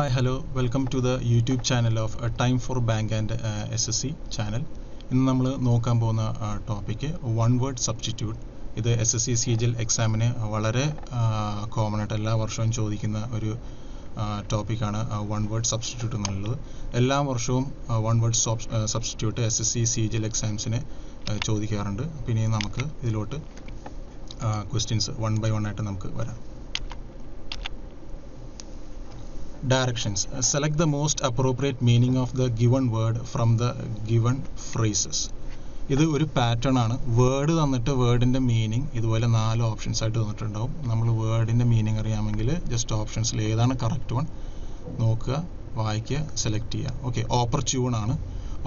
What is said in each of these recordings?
Hi, hello, welcome to the YouTube channel of Time for Bank and SSC channel. ഇന്ന് നമ്മൾ നോക്കാൻ പോകുന്ന topic one word substitute. ഇത് SSC CGL എക്സാമിന് വളരെ കോമൺ ആയിട്ട് എല്ലാ വർഷവും ചോദിക്കുന്ന ഒരു ടോപ്പിക്കാണ് വൺ വേർഡ് സബ്സ്റ്റിറ്റ്യൂട്ട് എന്നുള്ളത്. എല്ലാ വർഷവും one word substitute SSC CGL എക്സാംസിന് ചോദിക്കാറുണ്ട്. പിന്നെ നമുക്ക് ഇതിലോട്ട് ക്വസ്റ്റ്യൻസ് വൺ ബൈ വൺ ആയിട്ട് നമുക്ക് വരാം. Directions. Select the most appropriate meaning of the given word from the given phrases. ഇത് ഒരു പാറ്റേൺ ആണ്. വേർഡ് തന്നിട്ട് വേർഡിൻ്റെ മീനിങ് ഇതുപോലെ 4 ഓപ്ഷൻസ് ആയിട്ട് തന്നിട്ടുണ്ടാവും. നമ്മൾ വേർഡിൻ്റെ മീനിങ് അറിയാമെങ്കിൽ ജസ്റ്റ് ഓപ്ഷൻസിൽ ഏതാണ് കറക്റ്റ് വൺ നോക്കുക, വായിക്കുക, സെലക്ട് ചെയ്യുക. ഓക്കെ, ഓപ്പർച്യൂൺ ആണ്.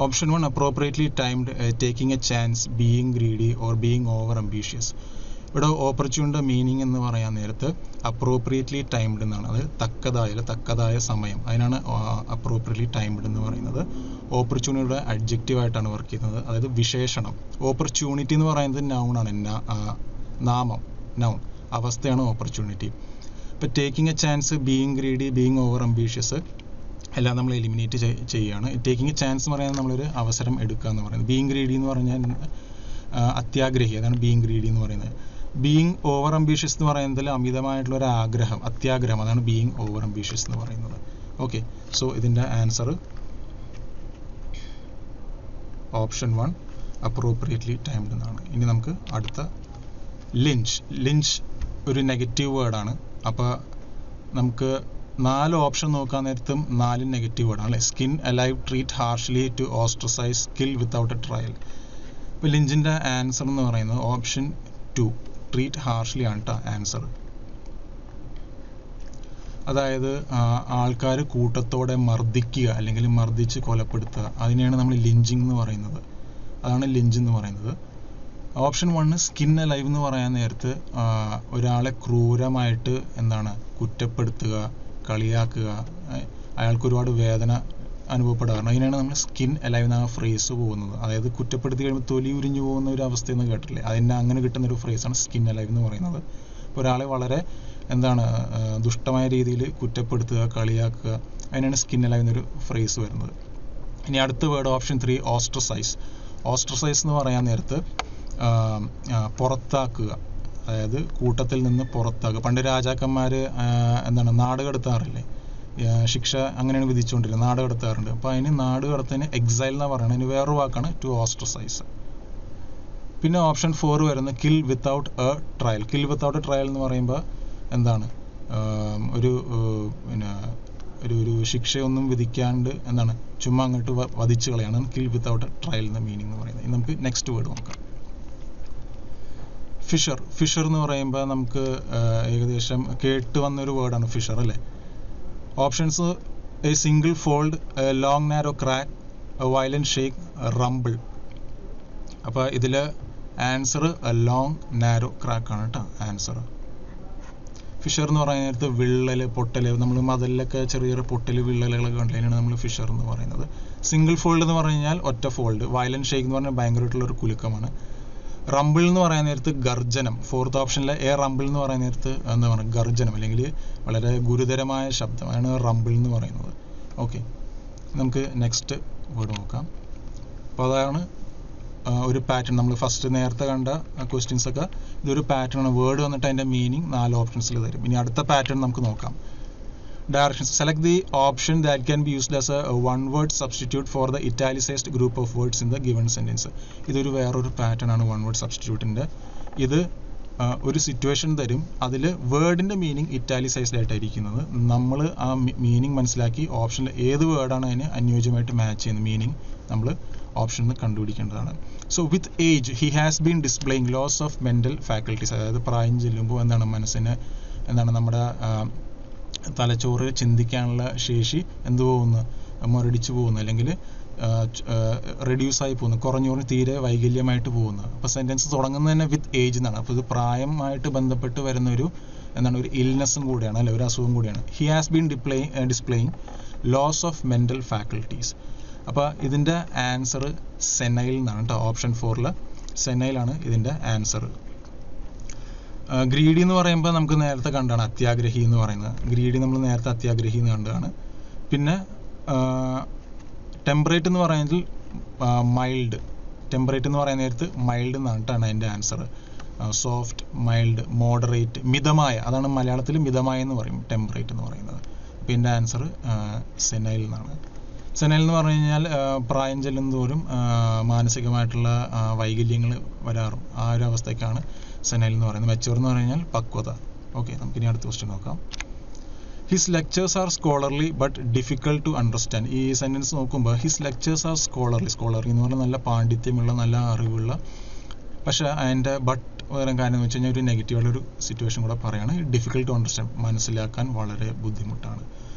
Option 1 appropriately timed, taking A chance, being greedy or being over ambitious. ഇവിടെ ഓപ്പർച്യൂണിൻ്റെ മീനിങ് എന്ന് പറയാൻ നേരത്ത് അപ്രോപ്രിയേറ്റ്ലി ടൈംഡ് എന്നാണ്. അത് തക്കതായ സമയം, അതിനാണ് അപ്രോപ്രിയേറ്റ്ലി ടൈംഡ് എന്ന് പറയുന്നത്. ഓപ്പർച്യൂണിറ്റിയുടെ അഡ്ജക്റ്റീവായിട്ടാണ് വർക്ക് ചെയ്യുന്നത്, അതായത് വിശേഷണം. ഓപ്പർച്യൂണിറ്റി എന്ന് പറയുന്നത് നൗണാണ്, നാമം, നൗൺ, അവസ്ഥയാണ് ഓപ്പർച്യൂണിറ്റി. ഇപ്പോൾ taking A chance, being greedy, being over ambitious എല്ലാം നമ്മൾ എലിമിനേറ്റ് ചെയ്യുകയാണ്. ടേക്കിംഗ് എ ചാൻസ് എന്ന് പറയുന്നത് നമ്മളൊരു അവസരം എടുക്കുക എന്ന് പറയുന്നത്. ബീയിങ് ഗ്രീഡി എന്ന് പറഞ്ഞാൽ അത്യാഗ്രഹി, അതാണ് ബീയിങ് ഗ്രീഡി എന്ന് പറയുന്നത്. ബീയിങ് ഓവർ അംബീഷ്യസ് എന്ന് പറയുന്നതിൽ അമിതമായിട്ടുള്ള ഒരു ആഗ്രഹം, അത്യാഗ്രഹം, അതാണ് ബീയിങ് ഓവർ അംബീഷ്യസ് എന്ന് പറയുന്നത്. ഓക്കെ, സോ ഇതിൻ്റെ ആൻസർ ഓപ്ഷൻ 1 അപ്രോപ്രിയേറ്റ്ലി ടൈംഡ് എന്നാണ്. ഇനി നമുക്ക് അടുത്ത ലിഞ്ച് ഒരു നെഗറ്റീവ് വേർഡാണ്. അപ്പോൾ നമുക്ക് 4 ഓപ്ഷൻ നോക്കാൻ നേരത്തും 4 നെഗറ്റീവ് വേർഡാണ് അല്ലേ. Skin alive, treat harshly, to ostracise, kill without a trial. ഇപ്പോൾ ലിഞ്ചിൻ്റെ ആൻസർ എന്ന് പറയുന്നത് ഓപ്ഷൻ 2 ട്രീറ്റ് ഹാർഷ്ലി ആണ് കേട്ടോ ആൻസർ. അതായത് ആൾക്കാർ കൂട്ടത്തോടെ മർദ്ദിക്കുക അല്ലെങ്കിൽ മർദ്ദിച്ച് കൊലപ്പെടുത്തുക, അതിനെയാണ് നമ്മൾ ലിഞ്ചിങ് എന്ന് പറയുന്നത്. അതാണ് ലിഞ്ച് എന്ന് പറയുന്നത്. ഓപ്ഷൻ 1 സ്കിൻ അലൈവ് എന്ന് പറയാൻ നേരത്ത് ഒരാളെ ക്രൂരമായിട്ട് കുറ്റപ്പെടുത്തുക, കളിയാക്കുക, അയാൾക്ക് ഒരുപാട് വേദന അനുഭവപ്പെടാറുണ്ട്. അതിനാണ് നമ്മൾ സ്കിൻ അലൈവ് എന്ന ഫ്രേസ് പോകുന്നത്. അതായത് കുറ്റപ്പെടുത്തി കഴിയുമ്പോൾ തൊലി ഉരിഞ്ഞു പോകുന്ന ഒരു അവസ്ഥയെന്ന് കേട്ടില്ലേ, അതിന് അങ്ങനെ കിട്ടുന്നൊരു ഫ്രേസാണ് സ്കിൻ അലൈവ് എന്ന് പറയുന്നത്. ഇപ്പോൾ ഒരാളെ വളരെ ദുഷ്ടമായ രീതിയിൽ കുറ്റപ്പെടുത്തുക, കളിയാക്കുക, അതിനാണ് സ്കിൻ അലൈവ് എന്നൊരു ഫ്രേസ് വരുന്നത്. ഇനി അടുത്ത വേർഡ് ഓപ്ഷൻ 3 ഓസ്ട്രസൈസ്. ഓസ്ട്രസൈസ് എന്ന് പറയാൻ നേരത്ത് പുറത്താക്കുക, അതായത് കൂട്ടത്തിൽ നിന്ന് പുറത്താക്കുക. പണ്ട് രാജാക്കന്മാർ നാട് കടത്താറില്ലേ, ശിക്ഷ അങ്ങനെയാണ് വിധിച്ചുകൊണ്ടിരുന്നത്, നാട് കടത്താറുണ്ട്. അപ്പോൾ അതിന് നാട് കടത്തിന് എക്സൈൽ എന്നാണ് പറയുന്നത്. അതിന് വേറൊരു വാക്കാണ് ടു ഓസ്ട്രസൈസ്. പിന്നെ ഓപ്ഷൻ 4 വരുന്നത് kill without a trial. Kill without a trial എന്ന് പറയുമ്പോൾ ഒരു ശിക്ഷയൊന്നും വിധിക്കാണ്ട് ചുമ്മാ അങ്ങോട്ട് വധിച്ചു കളയാണ് കിൽ വിത്തൗട്ട് എ ട്രയൽ എന്ന മീനിങ് എന്ന് പറയുന്നത്. നമുക്ക് നെക്സ്റ്റ് വേർഡ് നോക്കാം. ഫിഷർ എന്ന് പറയുമ്പോൾ നമുക്ക് ഏകദേശം കേട്ട് വന്നൊരു വേർഡാണ് ഫിഷർ അല്ലേ. Options A single fold, long narrow crack, violent shake, rumble. അപ്പോൾ ഇതിൽ ആൻസർ ലോങ് നാരോ ക്രാക്ക് ആണ് കേട്ടോ ആൻസർ. ഫിഷർ എന്ന് പറയുന്ന നേരത്ത് വിള്ളൽ, പൊട്ടൽ, നമ്മൾ മതിലൊക്കെ ചെറിയ പൊട്ടൽ, വിള്ളലുകളൊക്കെ കണ്ടതിനാണ് നമ്മൾ ഫിഷർ എന്ന് പറയുന്നത്. സിംഗിൾ ഫോൾഡ് എന്ന് പറഞ്ഞു കഴിഞ്ഞാൽ ഒറ്റ ഫോൾഡ്. വയലന്റ് ഷേക്ക് എന്ന് പറഞ്ഞാൽ ഭയങ്കരമായിട്ടുള്ളൊരു കുലുക്കമാണ്. റംബിൾ എന്ന് പറയാൻ നേരത്ത് ഗർജനം. 4th ഓപ്ഷനിലെ എ റംബിൾ എന്ന് പറയാൻ നേരത്ത് ഗർജനം അല്ലെങ്കിൽ വളരെ ഗുരുതരമായ ശബ്ദം, അതാണ് റംബിൾ എന്ന് പറയുന്നത്. ഓക്കെ, നമുക്ക് നെക്സ്റ്റ് വേർഡ് നോക്കാം. അപ്പോൾ അതാണ് ഒരു പാറ്റേൺ. നമ്മൾ ഫസ്റ്റ് നേരത്തെ കണ്ട ക്വസ്റ്റ്യൻസ് ഒക്കെ ഇതൊരു പാറ്റേൺ ആണ്. വേർഡ് വന്നിട്ട് അതിൻ്റെ മീനിങ് 4 ഓപ്ഷൻസിൽ തരും. ഇനി അടുത്ത പാറ്റേൺ നമുക്ക് നോക്കാം. Directions. Select the option that can be used as a one-word substitute for the italicized group of words in the given sentence. ഇതൊരു വേറൊരു പാറ്റേൺ ആണ് വൺ-വേർഡ് സബ്സ്റ്റിറ്റ്യൂട്ടിൻ്റെ. ഇത് ഒരു സിറ്റുവേഷൻ തരും, അതിൽ വേർഡിൻ്റെ മീനിങ് ഇറ്റാലിസൈസ്ഡ് ആയിട്ടായിരിക്കുന്നത്. നമ്മൾ ആ മീനിങ് മനസ്സിലാക്കി ഓപ്ഷനിൽ ഏത് വേർഡാണ് അതിന് അനുയോജ്യമായിട്ട് മാച്ച് ചെയ്യുന്ന മീനിങ് നമ്മൾ ഓപ്ഷനിൽ നിന്ന് കണ്ടുപിടിക്കേണ്ടതാണ്. So with age he has been displaying loss of mental faculties. അതായത് പ്രായം ചെല്ലുമ്പോൾ മനസ്സിന് നമ്മുടെ തലച്ചോറ് ചിന്തിക്കാനുള്ള ശേഷി മുരടിച്ചു പോകുന്നു, അല്ലെങ്കിൽ റെഡ്യൂസായി പോകുന്നു, കുറഞ്ഞു തീരെ വൈകല്യമായിട്ട് പോകുന്നു. അപ്പോൾ സെൻറ്റൻസ് തുടങ്ങുന്നത് തന്നെ വിത്ത് ഏജ് എന്നാണ്. അപ്പോൾ ഇത് പ്രായമായിട്ട് ബന്ധപ്പെട്ട് വരുന്ന ഒരു ഇൽനെസ്സും കൂടിയാണ് അല്ലെ, ഒരു അസുഖം കൂടിയാണ്. He has been displaying loss of mental faculties. അപ്പോൾ ഇതിൻ്റെ ആൻസർ സെനൈൽ എന്നാണ് കേട്ടോ. ഓപ്ഷൻ 4 സെനൈലാണ് ഇതിൻ്റെ ആൻസർ. ഗ്രീഡി എന്ന് പറയുമ്പോൾ നമുക്ക് നേരത്തെ കണ്ടാണ് അത്യാഗ്രഹി എന്ന് പറയുന്നത്. ഗ്രീഡി നമ്മൾ നേരത്തെ അത്യാഗ്രഹി എന്ന് കണ്ടതാണ്. പിന്നെ ടെമ്പറേറ്റ് എന്ന് പറയുന്നതിൽ മൈൽഡ്, ടെമ്പറേറ്റ് എന്ന് പറയുന്ന നേരത്ത് മൈൽഡ് എന്നാണ് അതിൻ്റെ ആൻസർ. സോഫ്റ്റ്, മൈൽഡ്, മോഡറേറ്റ്, മിതമായ, അതാണ് മലയാളത്തിൽ മിതമായ എന്ന് പറയും ടെമ്പറേറ്റ് എന്ന് പറയുന്നത്. അപ്പോൾ ഇതിൻ്റെ ആൻസർ സെനൈൽ എന്നാണ്. സെനൈൽ എന്ന് പറഞ്ഞു കഴിഞ്ഞാൽ പ്രായം ചെല്ലുന്തോറും മാനസികമായിട്ടുള്ള വൈകല്യങ്ങൾ വരാറും ആ ഒരു അവസ്ഥയ്ക്കാണ് സെനൈൽ എന്ന് പറയുന്നത്. മെച്ചൂർ എന്ന് പറഞ്ഞു കഴിഞ്ഞാൽ പക്വത. ഓക്കെ, നമുക്കിനി അടുത്ത ക്വസ്റ്റ്യൻ നോക്കാം. His lectures are scholarly but difficult to understand. ഈ സെൻറ്റൻസ് നോക്കുമ്പോൾ ഹിസ് ലെക്ചേഴ്സ് ആർ സ്കോളർലി എന്ന് പറഞ്ഞാൽ നല്ല പാണ്ഡിത്യമുള്ള, നല്ല അറിവുള്ള, പക്ഷേ അതിൻ്റെ ബട്ട് വേറെ കാര്യം എന്ന് വെച്ച് കഴിഞ്ഞാൽ ഒരു നെഗറ്റീവുള്ളൊരു സിറ്റുവേഷൻ കൂടെ പറയുകയാണ്. ഡിഫിക്കൽട്ട് ടു അണ്ടർസ്റ്റാൻഡ്, മനസ്സിലാക്കാൻ വളരെ ബുദ്ധിമുട്ടാണ്.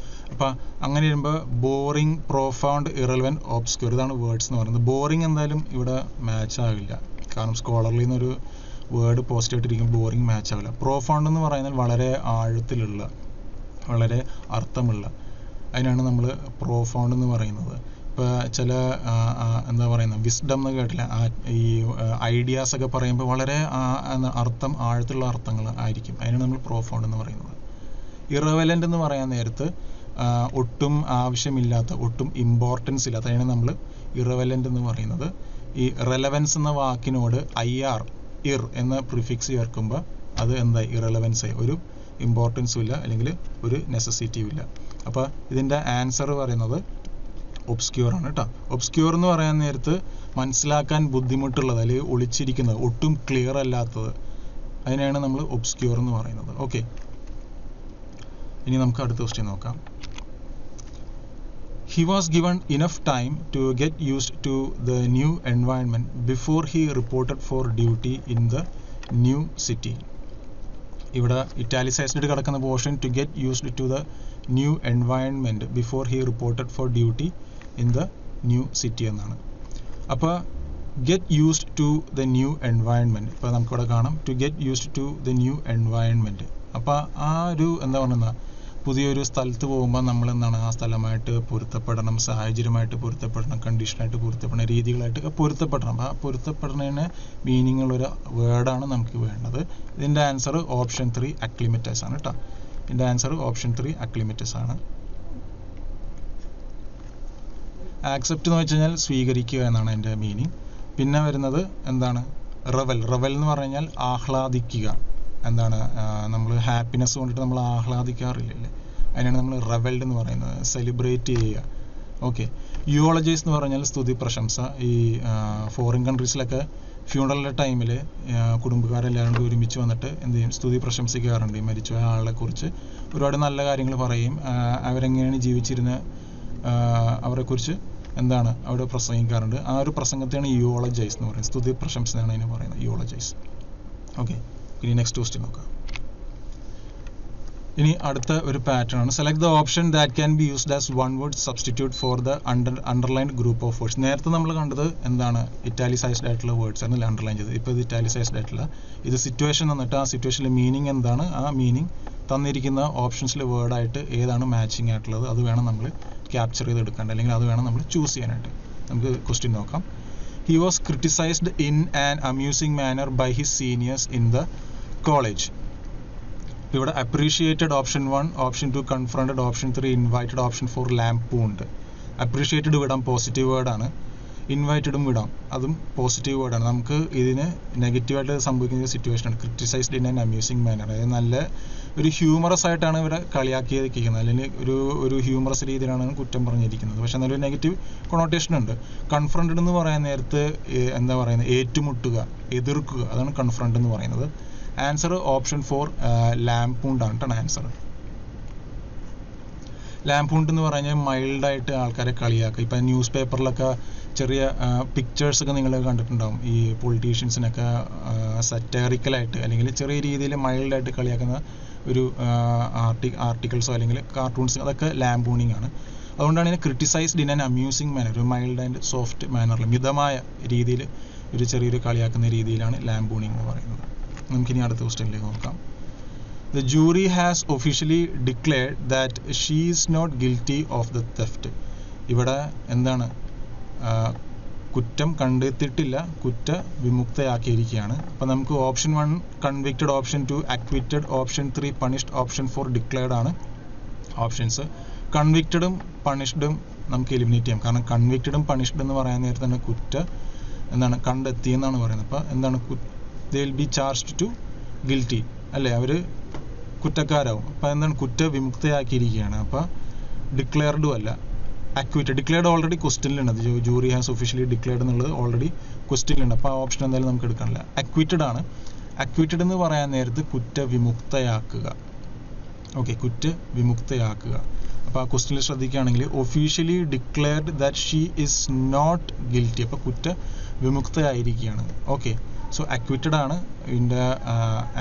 അപ്പോൾ അങ്ങനെ വരുമ്പോൾ ബോറിങ്, പ്രൊഫൗണ്ട്, ഇറലവൻറ്റ്, ഒബ്സ്ക്യൂർ, ഇതാണ് വേർഡ്സ് എന്ന് പറയുന്നത്. ബോറിങ് എന്തായാലും ഇവിടെ മാച്ച് ആകില്ല, കാരണം സ്കോളർലി എന്നൊരു വേർഡ് പോസിറ്റീവായിട്ടിരിക്കും, ബോറിങ് മാച്ച് ആവില്ല. പ്രൊഫൗണ്ട് എന്ന് പറയുന്നത് വളരെ ആഴത്തിലുള്ള, വളരെ അർത്ഥമുള്ള, അതിനാണ് നമ്മൾ പ്രൊഫൗണ്ട് എന്ന് പറയുന്നത്. ഇപ്പോൾ ചില എന്താ പറയുന്നത് വിസ്ഡം എന്ന് കേട്ടില്ല, ഈ ഐഡിയാസ് ഒക്കെ പറയുമ്പോൾ വളരെ അർത്ഥം, ആഴത്തിലുള്ള അർത്ഥങ്ങൾ ആയിരിക്കും, അതിനാണ് നമ്മൾ പ്രൊഫൗണ്ട് എന്ന് പറയുന്നത്. ഇറവലൻ്റ് എന്ന് പറയാൻ നേരത്ത് ഒട്ടും ആവശ്യമില്ലാത്ത, ഒട്ടും ഇമ്പോർട്ടൻസ് ഇല്ലാത്ത, അതിനാണ് നമ്മൾ ഇറവലൻ്റ് എന്ന് പറയുന്നത്. ഈ റെലവൻസ് എന്ന വാക്കിനോട് ഇർ എന്ന പ്രിഫിക്സ് ചേർക്കുമ്പോൾ അത് എന്താ ഇറലവൻസ് ആയി, ഒരു ഇമ്പോർട്ടൻസും ഇല്ല, അല്ലെങ്കിൽ ഒരു നെസസിറ്റിയും ഇല്ല. അപ്പോൾ ഇതിൻ്റെ ആൻസർ പറയുന്നത് ഒബ്സ്ക്യൂർ ആണ് കേട്ടോ. ഒബ്സ്ക്യൂർ എന്ന് പറയാൻ നേരത്ത് മനസ്സിലാക്കാൻ ബുദ്ധിമുട്ടുള്ളത്, അല്ലെങ്കിൽ ഒളിച്ചിരിക്കുന്നത്, ഒട്ടും ക്ലിയർ അല്ലാത്തത്, അതിനെയാണ് നമ്മൾ ഒബ്സ്ക്യൂർ എന്ന് പറയുന്നത്. ഓക്കെ, ഇനി നമുക്ക് അടുത്ത ക്വസ്റ്റ്യൻ നോക്കാം. He was given enough time to get used to the new environment before he reported for duty in the new city. ഇവിടെ ഇറ്റാലിസൈസ്ഡ് കിടക്കുന്ന portion to get used to the new environment before he reported for duty in the new city എന്നാണ്. അപ്പോൾ get used to the new environment, ഇപ്പോൾ നമുക്കിവിടെ കാണാം to get used to the new environment. അപ്പോൾ ആ ഒരു എന്താ പറയുക, പുതിയൊരു സ്ഥലത്ത് പോകുമ്പോൾ നമ്മൾ എന്താണ് ആ സ്ഥലമായിട്ട് പൊരുത്തപ്പെടണം, സാഹചര്യമായിട്ട് പൊരുത്തപ്പെടണം, കണ്ടീഷനായിട്ട് പൊരുത്തപ്പെടണം, രീതികളായിട്ട് പൊരുത്തപ്പെടണം. ആ പൊരുത്തപ്പെടുന്നതിന് മീനിങ് ഉള്ളൊരു വേർഡാണ് നമുക്ക് വേണ്ടത്. ഇതിൻ്റെ ആൻസർ ഓപ്ഷൻ 3 അക്ലിമറ്റൈസ് ആണ് കേട്ടോ. ഇതിൻ്റെ ആൻസർ ഓപ്ഷൻ 3 അക്ലിമറ്റൈസ് ആണ്. ആക്സെപ്റ്റ് എന്ന് വെച്ച് കഴിഞ്ഞാൽ സ്വീകരിക്കുക എന്നാണ് അതിൻ്റെ മീനിങ്. പിന്നെ വരുന്നത് എന്താണ് റെവൽ എന്ന് പറഞ്ഞു കഴിഞ്ഞാൽ ആഹ്ലാദിക്കുക. എന്താണ് നമ്മൾ ഹാപ്പിനെസ് കൊണ്ടിട്ട് നമ്മൾ ആഹ്ലാദിക്കാറില്ലല്ലേ, അതിനാണ് നമ്മൾ റെവൽഡ് എന്ന് പറയുന്നത്, സെലിബ്രേറ്റ് ചെയ്യുക. ഓക്കെ, യൂളജൈസ് എന്ന് പറഞ്ഞാൽ സ്തുതി, പ്രശംസ. ഈ ഫോറിൻ കൺട്രീസിലൊക്കെ ഫ്യൂണറലിൻ്റെ ടൈമിൽ കുടുംബക്കാരെല്ലാവരും കൂടി ഒരുമിച്ച് വന്നിട്ട് എന്ത് ചെയ്യും, സ്തുതി പ്രശംസിക്കാറുണ്ട്. ഈ മരിച്ചുപോയ ആളെ കുറിച്ച് ഒരുപാട് നല്ല കാര്യങ്ങൾ പറയും, അവരെങ്ങനെയാണ് ജീവിച്ചിരുന്നത്, അവരെക്കുറിച്ച് എന്താണ് അവിടെ പ്രസംഗിക്കാറുണ്ട്. ആ ഒരു പ്രസംഗത്തെയാണ് യൂളജൈസ് എന്ന് പറയുന്നത്, സ്തുതി പ്രശംസ എന്നാണ് അതിനെ പറയുന്നത്, യൂളജൈസ്. ഓക്കെ, ഇനി നെക്സ്റ്റ് ക്വസ്റ്റ്യൻ നോക്കാം. ഇനി അടുത്ത ഒരു പാറ്റേൺ ആണ്. Select the option that can be used as one word substitute for the underlined group of words. നേരത്തെ നമ്മൾ കണ്ടത് എന്താണ് ഇറ്റാലിസൈസ്ഡ് ആയിട്ടുള്ള വേർഡ്സ് ആണ് അണ്ടർലൈൻ ചെയ്തത്. ഇപ്പോൾ ഇത് ഇറ്റാലിസൈസ്ഡ് ആയിട്ടുള്ള, ഇത് സിറ്റുവേഷൻ തന്നിട്ട് ആ സിറ്റുവേഷനിലെ മീനിങ് എന്താണ്, ആ മീനിങ് തന്നിരിക്കുന്ന ഓപ്ഷൻസിലെ വേർഡായിട്ട് ഏതാണ് മാച്ചിങ് ആയിട്ടുള്ളത് അത് വേണം നമ്മൾ ക്യാപ്ചർ ചെയ്തെടുക്കേണ്ടത്, അല്ലെങ്കിൽ അത് വേണം നമ്മൾ ചൂസ് ചെയ്യാനായിട്ട്. നമുക്ക് ക്വസ്റ്റ്യൻ നോക്കാം. He was criticized in an amusing manner by his seniors in the college. ഇവിടെ appreciated option 1, option 2 confronted, option 3 invited, option 4 lampooned. appreciated വിടാം, പോസിറ്റീവ് വേർഡാണ്. ഇൻവൈറ്റഡും വിടാം, അതും പോസിറ്റീവ് വേർഡാണ്. നമുക്ക് ഇതിന് നെഗറ്റീവായിട്ട് സംഭവിക്കുന്ന സിറ്റുവേഷനാണ് criticised in an amusing manor. അതായത് നല്ല ഒരു ഹ്യൂമറസ് ആയിട്ടാണ് ഇവിടെ കളിയാക്കിയിരിക്കുന്നത്, അല്ലെങ്കിൽ ഒരു ഹ്യൂമറസ് രീതിയിലാണ് കുറ്റം പറഞ്ഞിരിക്കുന്നത്. പക്ഷെ നല്ലൊരു നെഗറ്റീവ് കൊണോട്ടേഷൻ ഉണ്ട്. കൺഫ്രണ്ടഡ് എന്ന് പറയാൻ നേരത്ത് എന്താ പറയുന്നത്, ഏറ്റുമുട്ടുക, എതിർക്കുക, അതാണ് കൺഫ്രണ്ട് എന്ന് പറയുന്നത്. ആൻസർ ഓപ്ഷൻ 4 ലാംപൂണ്ട് ആണ് കേട്ടോ ആൻസർ. ലാംപൂണ്ട് എന്ന് പറഞ്ഞാൽ മൈൽഡായിട്ട് ആൾക്കാരെ കളിയാക്കുക. ഇപ്പം ന്യൂസ് പേപ്പറിലൊക്കെ ചെറിയ പിക്ചേഴ്സൊക്കെ നിങ്ങൾ കണ്ടിട്ടുണ്ടാവും, ഈ പൊളിറ്റീഷ്യൻസിനൊക്കെ സറ്ററിക്കലായിട്ട് അല്ലെങ്കിൽ ചെറിയ രീതിയിൽ മൈൽഡായിട്ട് കളിയാക്കുന്ന ഒരു ആർട്ടിക്കിൾസോ അല്ലെങ്കിൽ കാർട്ടൂൺസ്, അതൊക്കെ ലാംപൂണിങ് ആണ്. അതുകൊണ്ടാണ് ഇതിനെ criticised in an amusing manor, ഒരു മൈൽഡ് ആൻഡ് സോഫ്റ്റ് മാനറിൽ, മിതമായ രീതിയിൽ ഒരു ചെറിയൊരു കളിയാക്കുന്ന രീതിയിലാണ് ലാംപൂണിങ് എന്ന് പറയുന്നത്. നമുക്കിനി അടുത്ത ക്വസ്റ്റ്യനിലേക്ക് നോക്കാം. The jury has officially declared that she is not guilty of the theft. ഇവിടെ എന്താണ്, കുറ്റം കണ്ടെത്തിയിട്ടില്ല, കുറ്റവിമുക്തയാക്കിയിരിക്കുകയാണ്. അപ്പോൾ നമുക്ക് option 1 convicted, option 2 അക്വിറ്റഡ്, option 3 punished, option 4 declared ആണ് ഓപ്ഷൻസ്. കൺവിക്റ്റഡും പണിഷ്ഡും നമുക്ക് എലിമിനേറ്റ് ചെയ്യാം. കാരണം കൺവിക്റ്റഡും പണിഷ്ഡ് എന്ന് പറയാൻ നേരത്തെ തന്നെ എന്താണ് കണ്ടെത്തി എന്നാണ് പറയുന്നത്. അപ്പോൾ എന്താണ് they will be charged to guilty അല്ലേ, അവർ കുറ്റക്കാരാവും. അപ്പോൾ എന്താണ് കുറ്റവിമുക്തയാക്കിയിരിക്കുകയാണ്. അപ്പോൾ ഡിക്ലെയർഡും അല്ല, അക്വിറ്റഡ്. ഡിക്ലെയർഡ് ഓൾറെഡി ക്വസ്റ്റ്യനിലുണ്ട്, ജൂറി ഹാസ് ഒഫീഷ്യലി ഡിക്ലെയർഡ് എന്നുള്ളത് ഓൾറെഡി ക്വസ്റ്റ്യനിലുണ്ട്. അപ്പോൾ ആ ഓപ്ഷൻ എന്തായാലും നമുക്ക് എടുക്കാനില്ല. അക്വിറ്റഡ് ആണ്. അക്വിറ്റഡ് എന്ന് പറയാൻ നേരത്ത് കുറ്റവിമുക്തയാക്കുക. ഓക്കെ, കുറ്റവിമുക്തയാക്കുക. അപ്പോൾ ആ ക്വസ്റ്റ്യനിൽ ശ്രദ്ധിക്കുകയാണെങ്കിൽ officially declared that she is not guilty. അപ്പോൾ കുറ്റവിമുക്തയായിരിക്കുകയാണ്. ഓക്കെ, സോ അക്വിറ്റഡ് ആണ് ഇതിൻ്റെ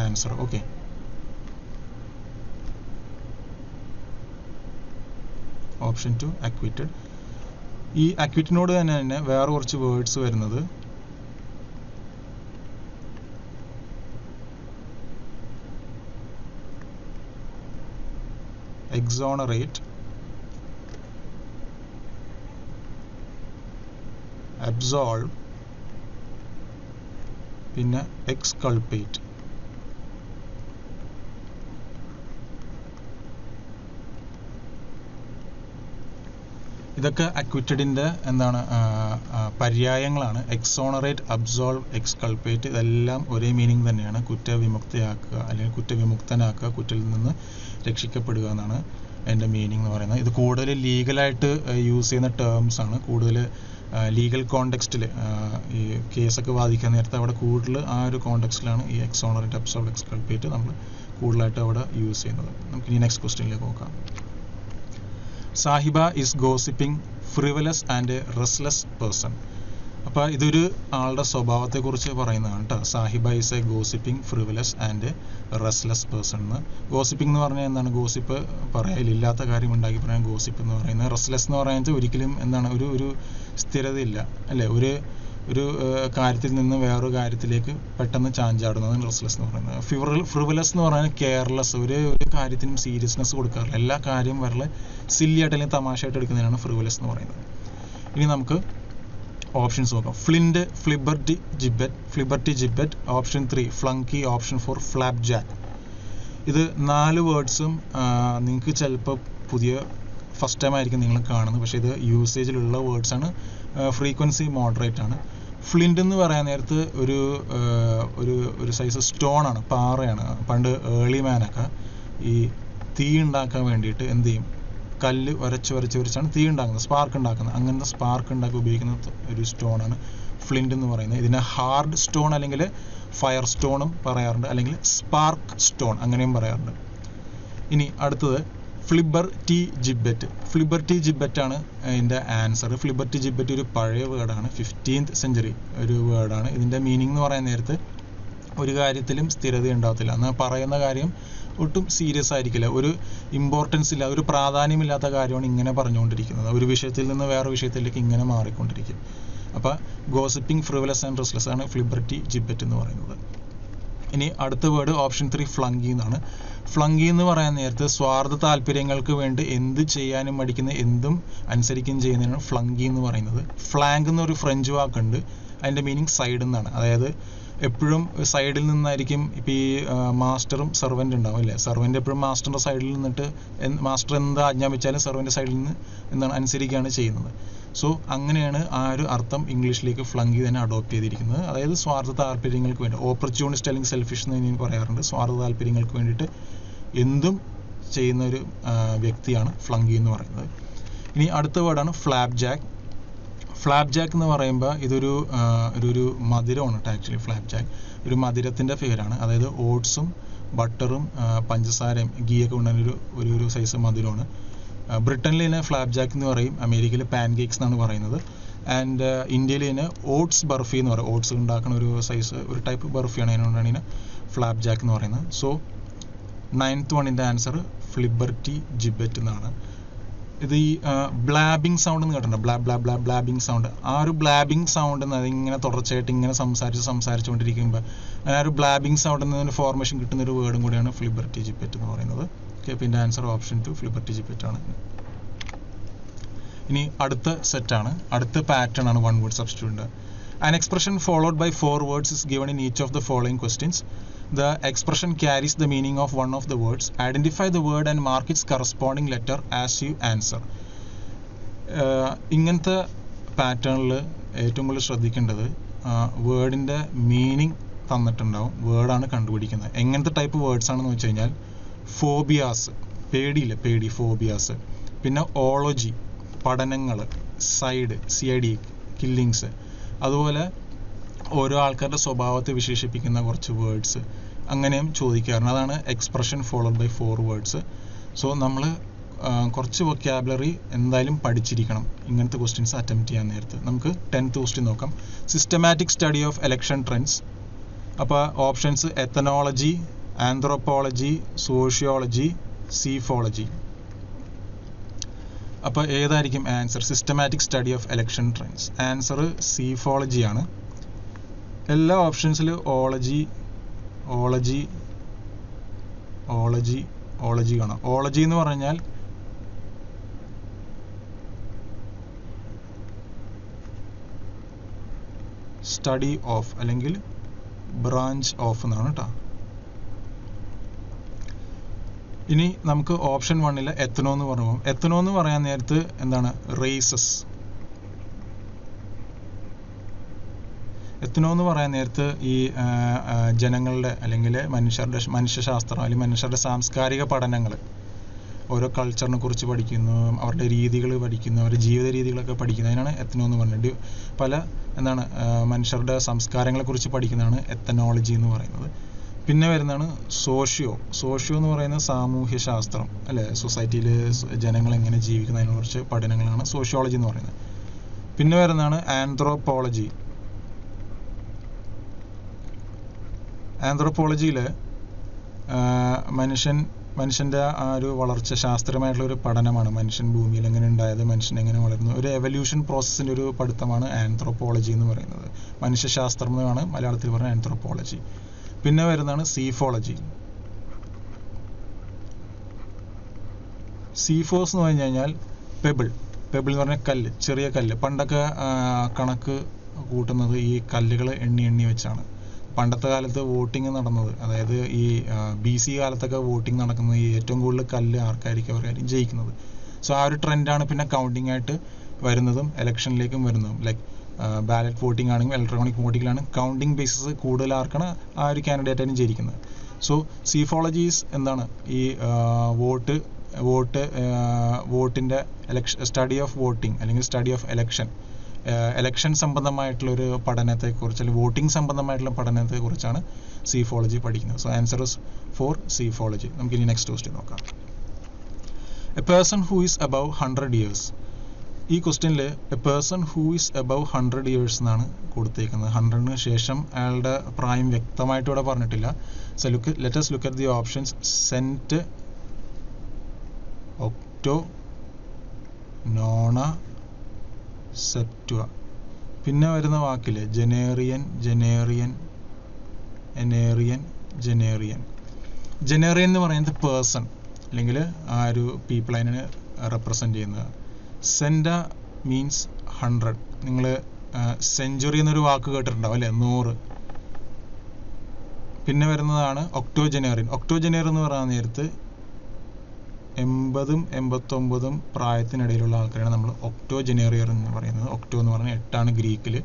ആൻസർ. Okay, option 2 അക്വിറ്റഡ്. ഈ അക്വിറ്റിനോട് തന്നെ വേറെ കുറച്ച് വേർഡ്സ് വരുന്നത് എക്സോണറേറ്റ്, അബ്സോൾവ്, പിന്നെ എക്സ്കൾപ്പേറ്റ്. ഇതൊക്കെ അക്വിറ്റഡിൻ്റെ എന്താണ് പര്യായങ്ങളാണ്. എക്സോണറേറ്റ്, അബ്സോൾവ്, എക്സ്കൾപ്പേറ്റ് ഇതെല്ലാം ഒരേ മീനിങ് തന്നെയാണ്. കുറ്റവിമുക്തയാക്കുക അല്ലെങ്കിൽ കുറ്റവിമുക്തനാക്കുക, കുറ്റത്തിൽ നിന്ന് രക്ഷിക്കപ്പെടുക എന്നാണ് എൻ്റെ മീനിങ് എന്ന് പറയുന്നത്. ഇത് കൂടുതൽ ലീഗലായിട്ട് യൂസ് ചെയ്യുന്ന ടേംസ് ആണ്. കൂടുതൽ ലീഗൽ കോണ്ടെക്സ്റ്റിൽ ഈ കേസൊക്കെ വാദിക്കാൻ നേരത്തെ അവിടെ കൂടുതൽ ആ ഒരു കോണ്ടെക്സ്റ്റിലാണ് ഈ എക്സോണറേറ്റ്, അബ്സോൾവ്, എക്സ്കൾപ്പേറ്റ് നമ്മൾ കൂടുതലായിട്ട് അവിടെ യൂസ് ചെയ്യുന്നത്. നമുക്ക് ഇനി നെക്സ്റ്റ് ക്വസ്റ്റ്യനിലേക്ക് നോക്കാം. Sahiba is gossiping frivolous and restless person. അപ്പോൾ ഇതൊരു ആളുടെ സ്വഭാവത്തെക്കുറിച്ച് പറയുന്നതാണ് കേട്ടോ. Sahiba is a gossiping frivolous and restless person എന്ന്. ഗോസിപ്പിംഗ് എന്ന് പറഞ്ഞാൽ എന്താണ്? ഗോസിപ്പ് പറയലില്ലാത്ത കാര്യം ഉണ്ടാക്കി പറയാൻ ഗോസിപ്പ് എന്ന് പറയുന്നത്. റെസ്ലെസ് എന്ന് പറയുന്നത് ഒരിക്കലും എന്താണ് ഒരു സ്ഥിരതയില്ല അല്ലേ, ഒരു കാര്യത്തിൽ നിന്ന് വേറൊരു കാര്യത്തിലേക്ക് പെട്ടെന്ന് ചാഞ്ചാടുന്നതാണ് റെസ്ലെസ് എന്ന് പറയുന്നത്. ഫ്രിവലസ് എന്ന് പറഞ്ഞാൽ കെയർലെസ്, ഒരു കാര്യത്തിനും സീരിയസ്നെസ് കൊടുക്കാറില്ല, എല്ലാ കാര്യം വളരെ സില്ലി ആയിട്ട് അല്ലെങ്കിൽ തമാശയായിട്ട് എടുക്കുന്നതിനാണ് ഫ്രിവലസ് എന്ന് പറയുന്നത്. ഇനി നമുക്ക് ഓപ്ഷൻസ് നോക്കാം. Flint, flibbertigibbet, option 3 flunky, option 4 flapjack. ഇത് 4 വേർഡ്സും നിങ്ങൾക്ക് ചിലപ്പോൾ ഫസ്റ്റ് ടൈം ആയിരിക്കും നിങ്ങൾ കാണുന്നത്, പക്ഷേ ഇത് യൂസേജിലുള്ള വേർഡ്സ് ആണ്. ഫ്രീക്വൻസി മോഡറേറ്റ് ആണ്. ഫ്ലിൻറ്റ് എന്ന് പറയാൻ നേരത്ത് ഒരു സൈസ് സ്റ്റോൺ ആണ്, പാറയാണ്. പണ്ട് ഏർലി മാനൊക്കെ ഈ തീ ഉണ്ടാക്കാൻ വേണ്ടിയിട്ട് എന്ത് ചെയ്യും, കല്ല് വരച്ചാണ് തീ ഉണ്ടാക്കുന്നത്, സ്പാർക്ക് ഉണ്ടാക്കുന്നത്. അങ്ങനത്തെ സ്പാർക്ക് ഉണ്ടാക്കി ഉപയോഗിക്കുന്ന ഒരു സ്റ്റോണാണ് ഫ്ലിൻറ്റ് എന്ന് പറയുന്നത്. ഇതിനെ ഹാർഡ് സ്റ്റോൺ അല്ലെങ്കിൽ ഫയർ സ്റ്റോണും പറയാറുണ്ട്, അല്ലെങ്കിൽ സ്പാർക്ക് സ്റ്റോൺ അങ്ങനെയും പറയാറുണ്ട്. ഇനി അടുത്തത് ഫ്ലിബർട്ടി ജിബറ്റ് ആണ് ഇതിൻ്റെ ആൻസർ. ഫ്ലിബർട്ടി ജിബറ്റ് ഒരു പഴയ വേർഡാണ്, 15th century ഒരു വേർഡാണ്. ഇതിൻ്റെ മീനിങ് എന്ന് പറയാൻ നേരത്ത് ഒരു കാര്യത്തിലും സ്ഥിരത ഉണ്ടാകത്തില്ല, എന്നാൽ പറയുന്ന കാര്യം ഒട്ടും സീരിയസ് ആയിരിക്കില്ല, ഒരു ഇമ്പോർട്ടൻസ് ഇല്ല, ഒരു പ്രാധാന്യമില്ലാത്ത കാര്യമാണ് ഇങ്ങനെ പറഞ്ഞുകൊണ്ടിരിക്കുന്നത്. ഒരു വിഷയത്തിൽ നിന്ന് വേറെ വിഷയത്തിലേക്ക് ഇങ്ങനെ മാറിക്കൊണ്ടിരിക്കും. അപ്പോൾ ഗോസിപ്പിംഗ്, ഫ്രിവലസ് ആൻഡ് റെസ്ലെസ് ആണ് ഫ്ലിബർട്ടി ജിബറ്റ് എന്ന് പറയുന്നത്. ഇനി അടുത്ത വേർഡ് ഓപ്ഷൻ 3 ഫ്ലങ്കി എന്നാണ്. ഫ്ലങ്കി എന്ന് പറയാൻ നേരത്ത് സ്വാർത്ഥ താല്പര്യങ്ങൾക്ക് വേണ്ടി എന്ത് ചെയ്യാനും മടിക്കുന്ന, എന്തും അനുസരിക്കുകയും ചെയ്യുന്നതിനാണ് ഫ്ലങ്കി എന്ന് പറയുന്നത്. ഫ്ലാങ്ക് എന്നൊരു ഫ്രഞ്ച് വാക്കുണ്ട്, അതിൻ്റെ മീനിങ് സൈഡ് എന്നാണ്. അതായത് എപ്പോഴും സൈഡിൽ നിന്നായിരിക്കും. ഇപ്പോൾ ഈ മാസ്റ്ററും സെർവൻ്റ് ഉണ്ടാവും അല്ലേ, സെർവൻ്റ് എപ്പോഴും മാസ്റ്ററിൻ്റെ സൈഡിൽ നിന്നിട്ട് മാസ്റ്റർ എന്ത് ആജ്ഞാപിച്ചാലും സെർവൻ്റ് സൈഡിൽ നിന്ന് എന്താണ് അനുസരിക്കുകയാണ് ചെയ്യുന്നത്. സോ അങ്ങനെയാണ് ആ ഒരു അർത്ഥം ഇംഗ്ലീഷിലേക്ക് ഫ്ലങ്കി തന്നെ അഡോപ്റ്റ് ചെയ്തിരിക്കുന്നത്. അതായത് സ്വാർത്ഥ താല്പര്യങ്ങൾക്ക് വേണ്ടി, ഓപ്പർച്യൂണിസ്റ്റ് അല്ലെങ്കിൽ സെൽഫിഷ് എന്ന് ഇനി പറയാറുണ്ട്. സ്വാർത്ഥ താല്പര്യങ്ങൾക്ക് വേണ്ടിയിട്ട് എന്തും ചെയ്യുന്ന ഒരു വ്യക്തിയാണ് ഫ്ലങ്കി എന്ന് പറയുന്നത്. ഇനി അടുത്ത വേർഡാണ് ഫ്ലാപ്പ് ജാക്ക്. ഫ്ലാപ്പ് ജാക്ക് എന്ന് പറയുമ്പോൾ ഇതൊരു മധുരമാണ് കേട്ടോ. ആക്ച്വലി ഫ്ലാപ്പ് ജാക്ക് ഒരു മധുരത്തിൻ്റെ പേരാണ്. അതായത് ഓട്സും ബട്ടറും പഞ്ചസാരയും ഗീയൊക്കെ കൊണ്ടുവന്ന ഒരു സൈസ് മധുരമാണ്. ബ്രിട്ടനിൽ ഇതിനെ ഫ്ലാപ്പ് ജാക്ക് എന്ന് പറയും, അമേരിക്കയിൽ പാൻ കേക്ക്സ് എന്നാണ് പറയുന്നത്. ആൻഡ് ഇന്ത്യയിൽ ഇതിന് ഓട്സ് ബർഫി എന്ന് പറയും. ഓട്സ് ഉണ്ടാക്കുന്ന ഒരു ടൈപ്പ് ബർഫിയാണ്, അതിനുകൊണ്ടാണ് ഇതിനെ ഫ്ലാപ്പ് ജാക്ക് എന്ന് പറയുന്നത്. സോ 9th വണ്ണിൻ്റെ ആൻസർ ഫ്ലിബർട്ടി ജിബറ്റ് എന്നാണ്. ഇത് ഈ ബ്ലാബിങ് സൗണ്ട് എന്ന് കേട്ടിട്ടുണ്ട്, ബ്ലാബിങ് സൗണ്ട്. ആ ഒരു ബ്ലാബിങ് സൗണ്ട് അതിങ്ങനെ തുടർച്ചയായിട്ട് ഇങ്ങനെ സംസാരിച്ചുകൊണ്ടിരിക്കുമ്പോൾ ആ ഒരു ബ്ലാബിങ് സൗണ്ട് എന്നതിന് ഫോർമേഷൻ കിട്ടുന്ന ഒരു വേർഡും കൂടിയാണ് ഫ്ലിബർട്ടി ജിബറ്റ് എന്ന് പറയുന്നത്. ഓക്കെ, പിന്നെ ആൻസർ ഓപ്ഷൻ 2 ഫ്ലിബർട്ടി ജിബറ്റ് ആണ്. ഇനി അടുത്ത പാറ്റേൺ ആണ് one word substitute. An expression followed by 4 words is given in each of the following questions. The expression carries the meaning of one of the words. Identify the word and mark its corresponding letter as you answer. ഇങ്ങനത്തെ പാറ്റേണിൽ ഏറ്റവും കൂടുതൽ ശ്രദ്ധിക്കേണ്ടത് വേർഡിൻ്റെ meaning തന്നിട്ടുണ്ടാവും, വേർഡാണ് കണ്ടുപിടിക്കുന്നത്. എങ്ങനത്തെ type words ആണെന്ന് വെച്ച് കഴിഞ്ഞാൽ ഫോബിയാസ്, പേടിയില്ല, പേടി, ഫോബിയാസ്. പിന്നെ ഓളജി, പഠനങ്ങൾ. Side, CID, killings. അതുപോലെ ഓരോ ആൾക്കാരുടെ സ്വഭാവത്തെ വിശേഷിപ്പിക്കുന്ന കുറച്ച് വേർഡ്സ് അങ്ങനെയും ചോദിക്കാറുണ്ട്. അതാണ് expression followed by 4 words. So നമ്മൾ കുറച്ച് വൊക്കാബുലറി എന്തായാലും പഠിച്ചിരിക്കണം ഇങ്ങനത്തെ ക്വസ്റ്റ്യൻസ് അറ്റംപ്റ്റ് ചെയ്യാൻ നേരത്ത്. നമുക്ക് 10th ക്വസ്റ്റ്യൻ നോക്കാം. Systematic study of election trends. അപ്പോൾ options ethnology, anthropology, sociology, psephology. അപ്പോൾ ഏതായിരിക്കും answer? Systematic study of election trends. Answer psephology ആണ്. എല്ലാ ഓപ്ഷൻസിൽ ഓളജി കാണാം. ഓളജി എന്ന് പറഞ്ഞാൽ സ്റ്റഡി ഓഫ് അല്ലെങ്കിൽ ബ്രാഞ്ച് ഓഫ് എന്നാണ് കേട്ടോ. ഇനി നമുക്ക് ഓപ്ഷൻ 1 എത്തനോ എന്ന് പറഞ്ഞു പോകും. എത്തനോ എന്ന് പറയാൻ നേരത്ത് എന്താണ്? റേസസ്. എത്തനോ എന്ന് പറയാൻ നേരത്ത് ഈ ജനങ്ങളുടെ അല്ലെങ്കിൽ മനുഷ്യശാസ്ത്രം അല്ലെങ്കിൽ മനുഷ്യരുടെ സാംസ്കാരിക പഠനങ്ങൾ, ഓരോ കൾച്ചറിനെ കുറിച്ച് പഠിക്കുന്നു, അവരുടെ രീതികൾ പഠിക്കുന്നു, അവരുടെ ജീവിത രീതികളൊക്കെ പഠിക്കുന്നു. അതിനാണ് എത്തനോ എന്ന് പറഞ്ഞിട്ട് പല മനുഷ്യരുടെ സംസ്കാരങ്ങളെക്കുറിച്ച് പഠിക്കുന്നതാണ് എത്തനോളജി എന്ന് പറയുന്നത്. പിന്നെ വരുന്നതാണ് സോഷ്യോ എന്ന് പറയുന്നത് സാമൂഹ്യ ശാസ്ത്രം അല്ലേ, സൊസൈറ്റിയിൽ ജനങ്ങൾ എങ്ങനെ ജീവിക്കുന്നതിനെ കുറിച്ച് പഠനങ്ങളാണ് സോഷ്യോളജി എന്ന് പറയുന്നത്. പിന്നെ വരുന്നതാണ് ആന്ത്രോപോളജി. ആന്ത്രോപോളജിയിൽ മനുഷ്യൻ്റെ ആ ഒരു വളർച്ച, ശാസ്ത്രീയമായിട്ടുള്ള ഒരു പഠനമാണ്. മനുഷ്യൻ ഭൂമിയിൽ എങ്ങനെ ഉണ്ടായത്, മനുഷ്യൻ എങ്ങനെ വളർന്നു, ഒരു എവല്യൂഷൻ പ്രോസസ്സിൻ്റെ ഒരു പഠിത്തമാണ് ആന്ത്രോപോളജി എന്ന് പറയുന്നത്. മനുഷ്യശാസ്ത്രം എന്നാണ് മലയാളത്തിൽ പറഞ്ഞ ആന്ത്രോപോളജി. പിന്നെ വരുന്നതാണ് സീഫോളജി. സീഫോസ് എന്ന് പറഞ്ഞു കഴിഞ്ഞാൽ പെബിൾ എന്ന് പറഞ്ഞാൽ കല്ല്, ചെറിയ കല്ല്. പണ്ടൊക്കെ കണക്ക് കൂട്ടുന്നത് ഈ കല്ലുകൾ എണ്ണി വെച്ചാണ്. പണ്ടത്തെ കാലത്ത് വോട്ടിംഗ് നടന്നത്, അതായത് ഈ BC കാലത്തൊക്കെ വോട്ടിംഗ് നടക്കുന്നത് ഈ ഏറ്റവും കൂടുതൽ കല്ല് ആർക്കായിരിക്കും ജയിക്കുന്നത്. സോ ആ ഒരു ട്രെൻഡാണ് പിന്നെ കൗണ്ടിങ് ആയിട്ട് വരുന്നതും ഇലക്ഷനിലേക്കും വരുന്നതും. ലൈക്ക് ബാലറ്റ് വോട്ടിംഗ് ആണെങ്കിൽ ഇലക്ട്രോണിക് വോട്ടിങ്ങിലാണ് കൗണ്ടിങ് ബേസിസ് കൂടുതൽ ആർക്കാണ് ആ ഒരു കാൻഡിഡേറ്റാണ് ജയിക്കുന്നത്. സോ സീഫോളജീസ് എന്താണ്? ഈ വോട്ടിൻ്റെ സ്റ്റഡി ഓഫ് വോട്ടിംഗ് അല്ലെങ്കിൽ സ്റ്റഡി ഓഫ് എലക്ഷൻ സംബന്ധമായിട്ടുള്ളൊരു പഠനത്തെക്കുറിച്ച് അല്ലെങ്കിൽ വോട്ടിംഗ് സംബന്ധമായിട്ടുള്ള പഠനത്തെക്കുറിച്ചാണ് സീഫോളജി പഠിക്കുന്നത്. So answer is four psephology. നമുക്കിനി നെക്സ്റ്റ് ക്വസ്റ്റ്യൻ നോക്കാം. A person who is above 100 years. ഈ ക്വസ്റ്റ്യനിൽ a person who is above 100 years എന്നാണ് കൊടുത്തേക്കുന്നത്. 100ന് ശേഷം അയാളുടെ പ്രായം വ്യക്തമായിട്ട് ഇവിടെ പറഞ്ഞിട്ടില്ല. So let us look at the options. Cent, octo, nona, septua. പിന്നെ വരുന്ന വാക്കിൽ ജനേറിയൻ, എനേറിയൻ. ജനേറിയൻ എന്ന് പറയുന്നത് പേഴ്സൺ അല്ലെങ്കിൽ ആ ഒരു പീപ്പിൾ അതിനെ റെപ്രസെൻ്റ് ചെയ്യുന്നത്. സെൻറ്റ മീൻസ് 100. നിങ്ങൾ സെഞ്ചുറി എന്നൊരു വാക്ക് കേട്ടിട്ടുണ്ടാവും അല്ലേ, 100. പിന്നെ വരുന്നതാണ് ഒക്ടോജനേറിയൻ. ഒക്ടോജനേറിയൻ എന്ന് പറയാൻ നേരത്ത് 80 89 പ്രായത്തിനിടയിലുള്ള ആൾക്കാരാണ് നമ്മൾ ഒക്ടോജനേറിയർ എന്ന് പറയുന്നത്. ഒക്ടോ എന്ന് പറഞ്ഞാൽ 8 ഗ്രീക്കിൽ.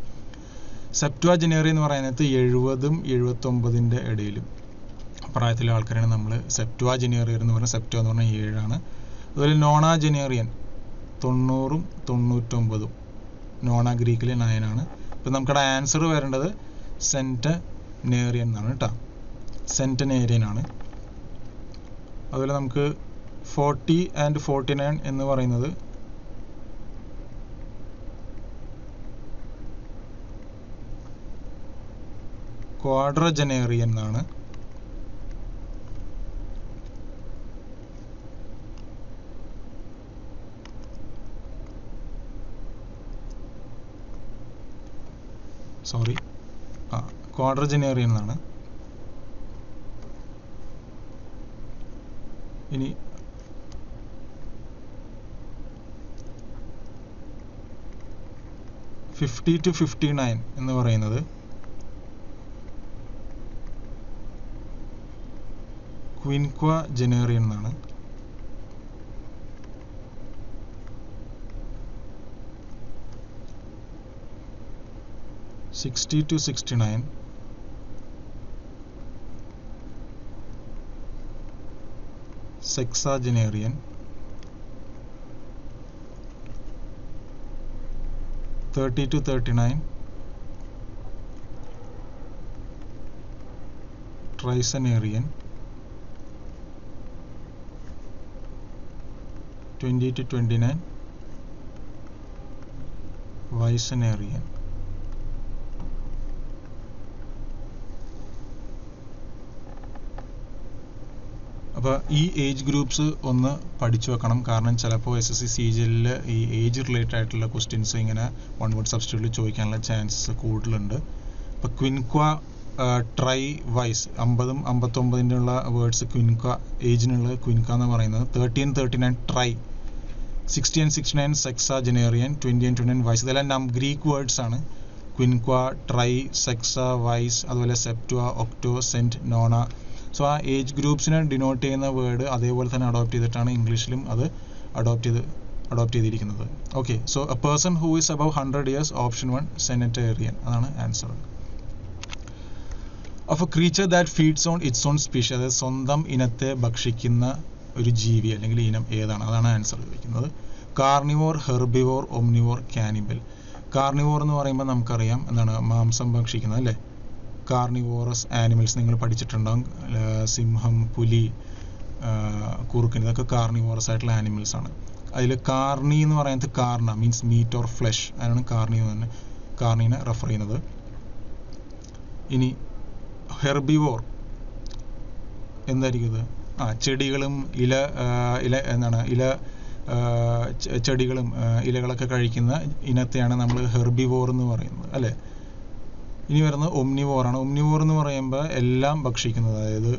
സെപ്റ്റുവാജനേറിയൻ എന്ന് പറയുന്നത് 70 79 ഇടയിലും പ്രായത്തിലെ ആൾക്കാരാണ് നമ്മൾ സെപ്റ്റുവാജനേറിയർ എന്ന് പറയുന്നത്. സെപ്റ്റോ എന്ന് പറഞ്ഞാൽ 7. അതുപോലെ നോണാജനേറിയൻ 90 99. നോണ ഗ്രീക്കിൽ 9. ഇപ്പം നമുക്കവിടെ ആൻസർ വരേണ്ടത് സെൻറ്റനേറിയൻ എന്നാണ് കേട്ടോ. സെൻറ്റനേറിയൻ ആണ്. അതുപോലെ നമുക്ക് 40 and 49 എന്ന് പറയുന്നത് ക്വാഡ്രജനേറിയൻ എന്നാണ്. ക്വാഡ്രജനേറിയൻ എന്നാണ്. ഇനി 50 to 59 എന്ന് പറയുന്നത് ക്വിൻക്വജനേറിയൻ എന്നാണ്. '60 to '69 sexagenarian, 30 to 39 tricenarian, 20 to 29 vicenarian. അപ്പോൾ ഈ ഏജ് ഗ്രൂപ്പ്സ് ഒന്ന് പഠിച്ചു വെക്കണം. കാരണം ചിലപ്പോൾ SSC CGL ഈ ഏജ് റിലേറ്റഡ് ആയിട്ടുള്ള ക്വസ്റ്റ്യൻസ് ഇങ്ങനെ വൺ വേർഡ് സബ്സ്റ്റിറ്റ്യൂട്ടിൽ ചോദിക്കാനുള്ള ചാൻസസ് കൂടുതലുണ്ട്. അപ്പോൾ ക്വിൻക്വ ട്രൈ വൈസ് 50 59 ഉള്ള വേർഡ്സ് ക്വിൻക്വ ഏജിനുള്ള ക്വിൻക്വ എന്ന് പറയുന്നത്. 30 and 39 tri, 60 and 69 sexagenarian, 20 and 29 vice. ഇതെല്ലാം ഗ്രീക്ക് വേർഡ്സ് ആണ്. ക്വിൻക്വ, ട്രൈ, സെക്സ, വൈസ്, അതുപോലെ septua, octo, cent, nona. So ആ ഏജ് ഗ്രൂപ്പ്സിനെ ഡിനോട്ട് ചെയ്യുന്ന വേർഡ് അതേപോലെ തന്നെ അഡോപ്റ്റ് ചെയ്തിട്ടാണ് ഇംഗ്ലീഷിലും അത് അഡോപ്റ്റ് ചെയ്തിരിക്കുന്നത്. Okay, so a person who is above 100 years, option 1 centenarian, അതാണ് answer. Of a creature that feeds on its own species, അതായത് സ്വന്തം ഇനത്തെ ഭക്ഷിക്കുന്ന ഒരു ജീവി അല്ലെങ്കിൽ ഇനം ഏതാണ്, അതാണ് ആൻസർ ചോദിക്കുന്നത്. Carnivore, herbivore, omnivore, cannibal. Carnivore എന്ന് പറയുമ്പോൾ നമുക്കറിയാം എന്താണ്, മാംസം ഭക്ഷിക്കുന്നത് അല്ലേ. കാർണിവോറസ് ആനിമൽസ് നിങ്ങൾ പഠിച്ചിട്ടുണ്ടാകും. സിംഹം, പുലി, കുറുക്കൻ, ഇതൊക്കെ കാർണിവോറസ് ആയിട്ടുള്ള ആനിമൽസ് ആണ്. അതിൽ കാർണി എന്ന് പറയുന്നത് കാർണ മീൻസ് മീറ്റ് ഓർ ഫ്ലഷ്, അതിനാണ് കാർണീനെ റെഫർ ചെയ്യുന്നത്. ഇനി ഹെർബിവോർ എന്തായിരിക്കും ഇത്? ചെടികളും ചെടികളും ഇലകളൊക്കെ കഴിക്കുന്ന ഇനത്തെയാണ് നമ്മൾ ഹെർബിവോർ എന്ന് പറയുന്നത് അല്ലേ. ഇനി വരുന്നത് ഒംനിവോറാണ്. ഒംനിവോർ എന്ന് പറയുമ്പോൾ എല്ലാം ഭക്ഷിക്കുന്നത്, അതായത്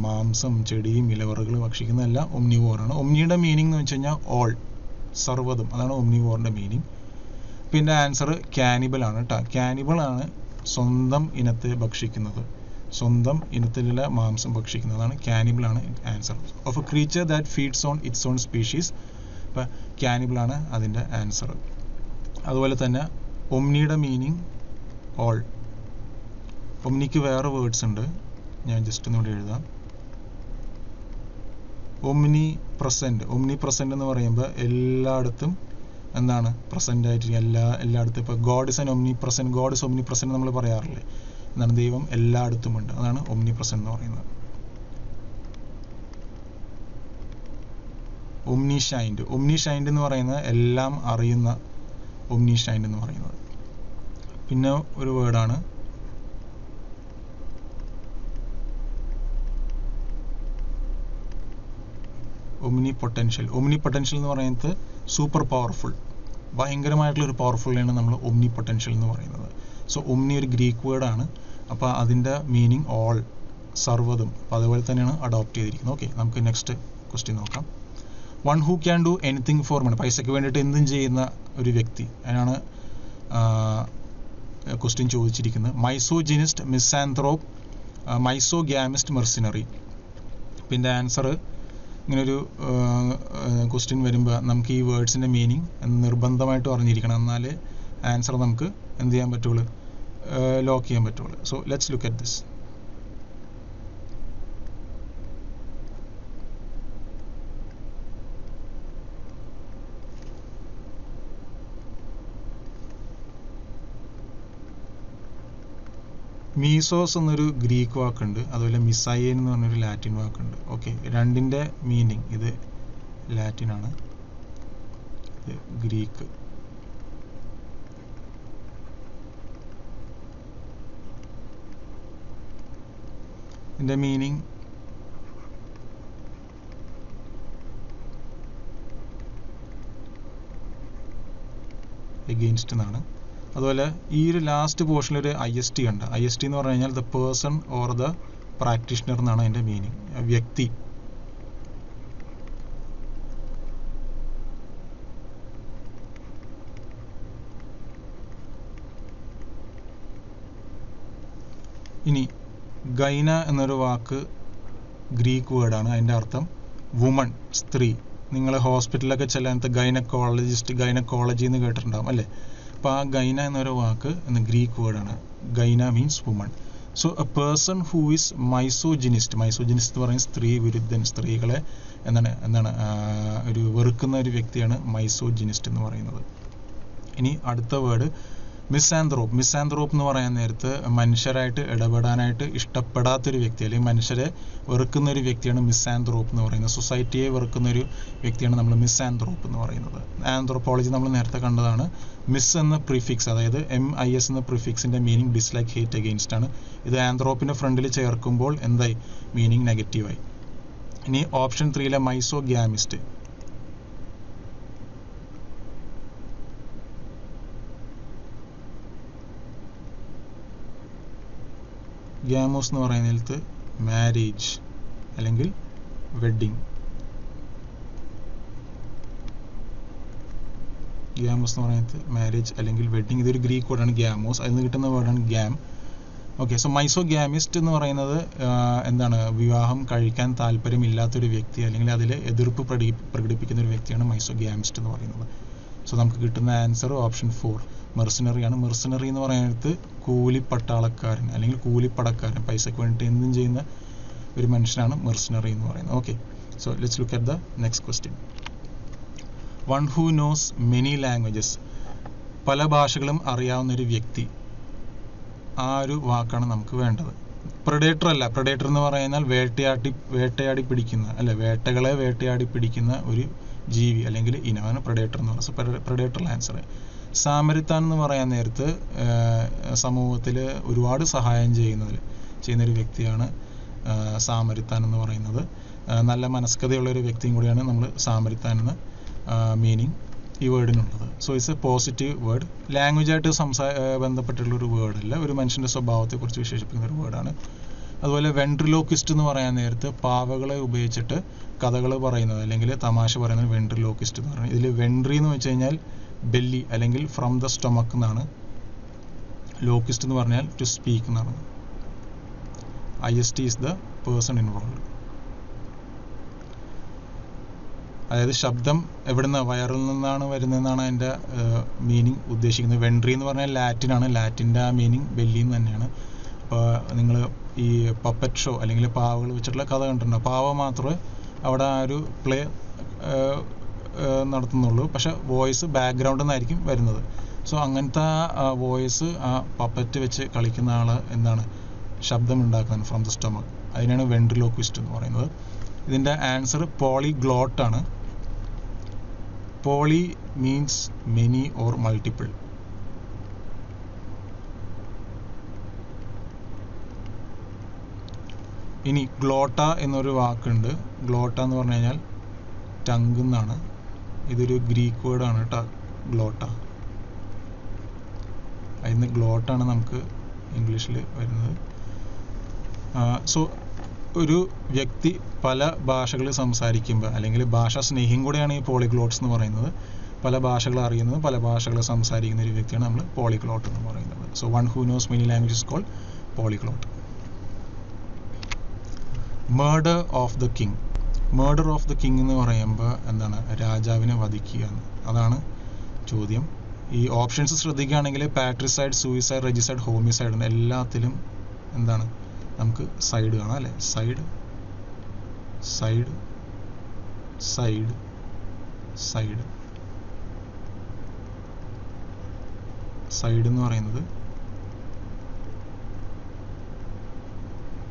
മാംസം, ചെടിയും ഇലവറുകൾ ഭക്ഷിക്കുന്ന എല്ലാം ഒംനിവോറാണ്. ഒംനിയുടെ മീനിങ് എന്ന് വെച്ച് കഴിഞ്ഞാൽ ഓൾ, സർവ്വതും, അതാണ് ഒംനിവോറിൻ്റെ മീനിങ്. പിന്നെ ആൻസർ കാനിബൽ ആണ് കേട്ടോ. കാനിബൽ ആണ് സ്വന്തം ഇനത്തെ ഭക്ഷിക്കുന്നത്, സ്വന്തം ഇനത്തിലുള്ള മാംസം ഭക്ഷിക്കുന്നതാണ് കാനിബൽ ആണ് answer. Of a creature that feeds on its own species, ഇപ്പം കാനിബൽ ആണ് അതിൻ്റെ ആൻസർ. അതുപോലെ തന്നെ ഒംനിയുടെ മീനിങ് ഓൾ. ഒംനിക്ക് വേറെ വേർഡ്സ് ഉണ്ട്, ഞാൻ ജസ്റ്റ് ഒന്നുകൂടി എഴുതാം. ഒംനി പ്രസൻറ്റ് എന്ന് പറയുമ്പോൾ എല്ലായിടത്തും എന്താണ് പ്രസൻ്റ് ആയിട്ടിരിക്കും, എല്ലായിടത്തും. ഇപ്പോൾ God is an omni present, God is omni present നമ്മൾ പറയാറില്ലേ, എന്താണ്, ദൈവം എല്ലായിടത്തും ഉണ്ട്, അതാണ് ഒംനി പ്രസൻറ്റ് എന്ന് പറയുന്നത്. ഒംനിഷൈൻഡ് എന്ന് പറയുന്നത് എല്ലാം അറിയുന്ന, ഒംനിഷൈൻഡ് എന്ന് പറയുന്നത്. പിന്നെ ഒരു വേർഡാണ് ഒംനി പൊട്ടൻഷ്യൽ എന്ന് പറയുന്നത് സൂപ്പർ പവർഫുൾ, ഭയങ്കരമായിട്ടുള്ളൊരു പവർഫുള്ളിനെയാണ് നമ്മൾ ഒംനി പൊട്ടൻഷ്യൽ എന്ന് പറയുന്നത്. സോ ഒംനി ഒരു ഗ്രീക്ക് വേർഡാണ്, അപ്പോൾ അതിൻ്റെ മീനിങ് ഓൾ, സർവ്വതും. അപ്പോൾ അതുപോലെ തന്നെയാണ് അഡോപ്റ്റ് ചെയ്തിരിക്കുന്നത്. ഓക്കെ, നമുക്ക് നെക്സ്റ്റ് ക്വസ്റ്റ്യൻ നോക്കാം. One who can do anything for money, പൈസയ്ക്ക് വേണ്ടിയിട്ട് എന്തും ചെയ്യുന്ന ഒരു വ്യക്തി, അതിനാണ് ക്വസ്റ്റ്യൻ ചോദിച്ചിരിക്കുന്നത്. Misogynist, misanthrope, misogamist, mercenary. പിന്നെ ആൻസർ ഇങ്ങനൊരു ക്വസ്റ്റ്യൻ വരുമ്പോൾ നമുക്ക് ഈ വേർഡ്സിൻ്റെ മീനിങ് നിർബന്ധമായിട്ടും അറിഞ്ഞിരിക്കണം, എന്നാലേ ആൻസർ നമുക്ക് എന്ത് ചെയ്യാൻ പറ്റുള്ളൂ, ലോക്ക് ചെയ്യാൻ പറ്റുള്ളൂ. So let's look at this. മീസോസ് എന്നൊരു ഗ്രീക്ക് വാക്കുണ്ട്, അതുപോലെ മിസൈൻ എന്ന് പറഞ്ഞൊരു ലാറ്റിൻ വാക്കുണ്ട്. ഓക്കെ, രണ്ടിൻ്റെ മീനിങ്, ഇത് ലാറ്റിനാണ്, ഇത് ഗ്രീക്ക്. ഇതിൻ്റെ മീനിങ് എഗെയിൻസ്റ്റ് എന്നാണ്. അതുപോലെ ഈ ഒരു ലാസ്റ്റ് പോർഷനിൽ ഒരു IST ഉണ്ട്. IST എന്ന് പറഞ്ഞു കഴിഞ്ഞാൽ the person or the practitioner എന്നാണ് അതിൻ്റെ മീനിങ്, വ്യക്തി. ഇനി ഗൈന എന്നൊരു വാക്ക് ഗ്രീക്ക് വേർഡാണ്. അതിൻ്റെ അർത്ഥം വുമൺ, സ്ത്രീ. നിങ്ങൾ ഹോസ്പിറ്റലിലൊക്കെ ചെല്ലാനത്ത് ഗൈനക്കോളജി എന്ന് കേട്ടിട്ടുണ്ടാകും അല്ലേ? അപ്പോൾ ആ ഗൈന എന്നൊരു വാക്ക് ഗ്രീക്ക് വേർഡാണ്. Gyna means woman. So a person who is misogynist എന്ന് പറയുന്നത് സ്ത്രീ വിരുദ്ധൻ, സ്ത്രീകളെ ഒരു വെറുക്കുന്ന ഒരു വ്യക്തിയാണ് മൈസോജിനിസ്റ്റ് എന്ന് പറയുന്നത്. ഇനി അടുത്ത വേർഡ് മിസാന്ത്രോപ്പ് എന്ന് പറയാൻ നേരത്ത് മനുഷ്യരായിട്ട് ഇടപെടാനായിട്ട് ഇഷ്ടപ്പെടാത്തൊരു വ്യക്തി, അല്ലെങ്കിൽ മനുഷ്യരെ വെറുക്കുന്ന ഒരു വ്യക്തിയാണ് മിസാന്ത്രോപ്പ് എന്ന് പറയുന്നത്. സൊസൈറ്റിയെ വെറുക്കുന്ന ഒരു വ്യക്തിയാണ് നമ്മൾ മിസാന്ത്രോപ്പ് എന്ന് പറയുന്നത്. ആന്ത്രോപോളജി നമ്മൾ നേരത്തെ കണ്ടതാണ്. മിസ് എന്ന പ്രിഫിക്സ്, അതായത് MIS എന്ന പ്രിഫിക്സിന്റെ മീനിങ് ഡിസ്ലൈക്ക്, ഹേറ്റ്, അഗെയിൻസ്റ്റ് ആണ്. ഇത് ആന്ത്രോപ്പിന്റെ ഫ്രണ്ടിൽ ചേർക്കുമ്പോൾ എന്തായി? മീനിങ് നെഗറ്റീവായി. ഇനി ഓപ്ഷൻ 3 മൈസോഗ്യാമിസ്റ്റ്. ഗ്യാമോസ് എന്ന് പറയുന്നത് മാരേജ് അല്ലെങ്കിൽ വെഡ്ഡിങ്. ഗ്യാമോസ് എന്ന് പറയുന്നത് മാരേജ് അല്ലെങ്കിൽ വെഡ്ഡിങ്. ഇതൊരു ഗ്രീക്ക് വേർഡാണ് ഗ്യാമോസ്. അതിൽ നിന്ന് കിട്ടുന്ന വേർഡാണ് ഗ്യാം. ഓക്കെ, സോ മൈസോഗ്യാമിസ്റ്റ് എന്ന് പറയുന്നത് വിവാഹം കഴിക്കാൻ താല്പര്യമില്ലാത്തൊരു വ്യക്തി, അല്ലെങ്കിൽ അതിൽ എതിർപ്പ് പ്രകടിപ്പിക്കുന്ന ഒരു വ്യക്തിയാണ് മൈസോഗ്യാമിസ്റ്റ് എന്ന് പറയുന്നത്. സോ നമുക്ക് കിട്ടുന്ന ആൻസർ ഓപ്ഷൻ 4 മെർസനറി ആണ്. മെർസനറി എന്ന് പറയുന്നത് കൂലിപ്പട്ടാളക്കാരൻ അല്ലെങ്കിൽ കൂലിപ്പടക്കാരൻ, പൈസക്ക് വേണ്ടിയിട്ട് എന്തും ചെയ്യുന്ന ഒരു മനുഷ്യനാണ് മെർസനറി എന്ന് പറയുന്നത്. Okay, so let's look at the next question. One who knows many languages, പല ഭാഷകളും അറിയാവുന്ന ഒരു വ്യക്തി. ആ ഒരു വാക്കാണ് നമുക്ക് വേണ്ടത്. പ്രഡേറ്റർ അല്ല. പ്രഡേറ്റർ എന്ന് പറയുന്നാൽ വേട്ടയാടി പിടിക്കുന്ന, അല്ലെ, വേട്ടകളെ വേട്ടയാടി പിടിക്കുന്ന ഒരു ജീവി അല്ലെങ്കിൽ ഇനമാണ് പ്രഡേറ്റർ എന്ന് പറയുന്നത്. So predator answer. സാമരിത്താൻ എന്ന് പറയാൻ നേരത്ത് സമൂഹത്തിൽ ഒരുപാട് സഹായം ചെയ്യുന്ന ഒരു വ്യക്തിയാണ് സാമരിത്താൻ എന്ന് പറയുന്നത്. നല്ല മനസ്കതയുള്ള ഒരു വ്യക്തിയും കൂടിയാണ് നമ്മൾ സാമരിത്താൻ എന്ന മീനിങ് ഈ വേർഡിനുള്ളത്. So it's a positive word. ലാംഗ്വേജായിട്ട് ബന്ധപ്പെട്ടുള്ളൊരു വേർഡല്ല, ഒരു മനുഷ്യൻ്റെ സ്വഭാവത്തെക്കുറിച്ച് വിശേഷിപ്പിക്കുന്ന ഒരു വേർഡാണ്. അതുപോലെ വെൻട്രിലോക്വിസ്റ്റ് എന്ന് പറയാൻ നേരത്ത് പാവകളെ ഉപയോഗിച്ചിട്ട് കഥകൾ പറയുന്നത് അല്ലെങ്കിൽ തമാശ പറയുന്നത് വെൻട്രിലോക്വിസ്റ്റ് എന്ന് പറയുന്നത്. ഇതിൽ വെൻട്രി എന്ന് വെച്ച് കഴിഞ്ഞാൽ ബെല്ലി അല്ലെങ്കിൽ ഫ്രം ദ സ്റ്റൊമക്ക് എന്നാണ്. ലോക്വിസ്റ്റ് എന്ന് പറഞ്ഞാൽ ടു സ്പീക്ക് എന്നാണ്. IST is the person involved. അതായത് ശബ്ദം എവിടുന്ന, വയറിൽ നിന്നാണ് വരുന്നതെന്നാണ് അതിൻ്റെ മീനിങ് ഉദ്ദേശിക്കുന്നത്. വെൻട്രി എന്ന് പറഞ്ഞാൽ ലാറ്റിനാണ്. ലാറ്റിൻ്റെ ആ മീനിങ് ബെല്ലി എന്ന് തന്നെയാണ്. അപ്പോൾ നിങ്ങൾ ഈ പപ്പറ്റ് ഷോ അല്ലെങ്കിൽ പാവകൾ വെച്ചിട്ടുള്ള കഥ കണ്ടിട്ടുണ്ടോ? പാവ മാത്രമേ അവിടെ ആ ഒരു പ്ലേ നടത്തുന്നുള്ളൂ, പക്ഷെ വോയിസ് ബാക്ക്ഗ്രൗണ്ടിൽ നിന്നായിരിക്കും വരുന്നത്. സോ അങ്ങനത്തെ വോയിസ് ആ പപ്പറ്റ് വെച്ച് കളിക്കുന്ന ആൾ ശബ്ദം ഉണ്ടാക്കുന്നത് ഫ്രം ദ സ്റ്റൊമക്ക്. അതിനാണ് വെൻട്രിലോക്വിസ്റ്റ് എന്ന് പറയുന്നത്. ഇതിൻ്റെ ആൻസർ പോളിഗ്ലോട്ട് ആണ്. Poly means many or multiple. ഇനി ഗ്ലോട്ട എന്നൊരു വാക്കുണ്ട്. ഗ്ലോട്ട എന്ന് പറഞ്ഞു കഴിഞ്ഞാൽ ടങ് എന്നാണ്. ഇതൊരു ഗ്രീക്ക് വേർഡാണ് കേട്ടോ, ഗ്ലോട്ട. അതിന് ഗ്ലോട്ടാണ് നമുക്ക് ഇംഗ്ലീഷിൽ വരുന്നത്. സോ ഒരു വ്യക്തി പല ഭാഷകൾ സംസാരിക്കുമ്പോൾ, അല്ലെങ്കിൽ ഭാഷാ സ്നേഹിയും കൂടെയാണ് ഈ പോളിഗ്ലോട്ട്സ് എന്ന് പറയുന്നത്. പല ഭാഷകൾ അറിയുന്നത്, പല ഭാഷകൾ സംസാരിക്കുന്ന ഒരു വ്യക്തിയാണ് നമ്മൾ പോളിഗ്ലോട്ട് എന്ന് പറയുന്നത്. So one who knows many languages called polyglot. Murder of the king. Murder of the king എന്ന് പറയുമ്പോൾ രാജാവിനെ വധിക്കുക എന്ന്. അതാണ് ചോദ്യം. ഈ ഓപ്ഷൻസ് ശ്രദ്ധിക്കുകയാണെങ്കിൽ പാട്രിസൈഡ്, സൂയിസൈഡ്, റെജിസൈഡ്, ഹോമിസൈഡ് ഉണ്ട്. എല്ലാത്തിലും നമുക്ക് സൈഡ് കാണാം അല്ലേ? Side side side side. Side എന്ന് പറയുന്നത്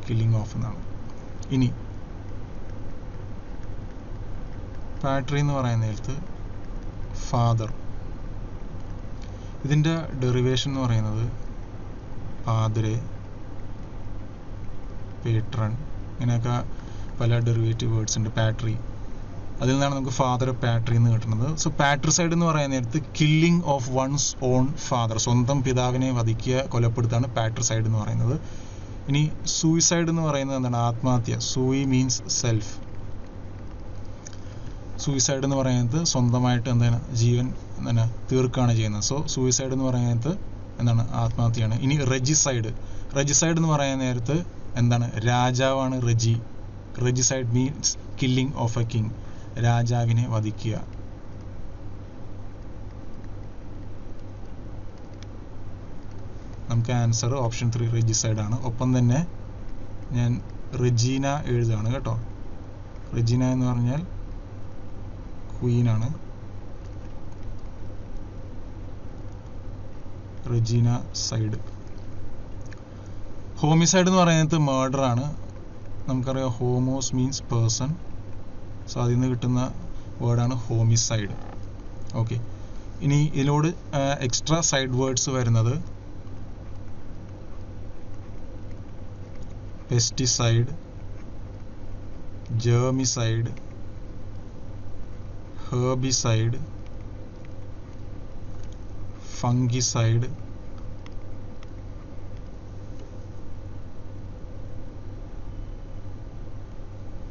കില്ലിംഗ് ഓഫ് എന്നാണ്. ഇനി പാട്രി എന്ന് പറയുന്ന നേരത്ത് ഫാദർ. ഇതിൻ്റെ ഡെറിവേഷൻ എന്ന് പറയുന്നത് പാദ്രെ, പേട്രൺ, ഇങ്ങനെയൊക്കെ പല ഡെറിവേറ്റീവ് വേർഡ്സ് ഉണ്ട്. പാട്രി, അതിൽ നിന്നാണ് നമുക്ക് ഫാദർ പാട്രി എന്ന് കിട്ടുന്നത്. സോ പാട്രിസൈഡ് എന്ന് പറയുന്ന നേരത്ത് killing of one's own father, സ്വന്തം പിതാവിനെ വധിക്കുക, കൊലപ്പെടുത്താണ് പാട്രിസൈഡ് എന്ന് പറയുന്നത്. ഇനി സൂയിസൈഡ് എന്ന് പറയുന്നത് ആത്മഹത്യ. സൂയി മീൻസ് സെൽഫ്. സൂയിസൈഡ് എന്ന് പറയുന്നത് സ്വന്തമായിട്ട് ജീവൻ തീർക്കുകയാണ് ചെയ്യുന്നത്. സോ സൂയിസൈഡ് എന്ന് പറയുന്നത് ആത്മഹത്യയാണ്. ഇനി റെജിസൈഡ്. റെജിസൈഡ് എന്ന് പറയുന്ന നേരത്ത് രാജാവാണ് regi, regicide means killing of a king, രാജാവിനെ വധിക്കുക. നമുക്ക് ആൻസർ ഓപ്ഷൻ 3 റെജിസൈഡ് ആണ്. ഒപ്പം തന്നെ ഞാൻ റെജീന എഴുതുകയാണ് കേട്ടോ. റെജീന എന്ന് പറഞ്ഞാൽ ക്വീനാണ്. റെജീന സൈഡ്. ഹോമിസൈഡ് എന്ന് പറയുന്നത് മർഡർ ആണ്. നമുക്കറിയാം ഹോമോസ് മീൻസ് പേഴ്സൺ. സോ അതിൽ നിന്ന് കിട്ടുന്ന വേർഡാണ് ഹോമിസൈഡ്. ഓക്കെ, ഇനി ഇതിനോട് എക്സ്ട്രാ സൈഡ് വേർഡ്സ് വരുന്നത് പെസ്റ്റിസൈഡ്, ജേർമിസൈഡ്, ഹെർബിസൈഡ്, ഫംഗിസൈഡ്,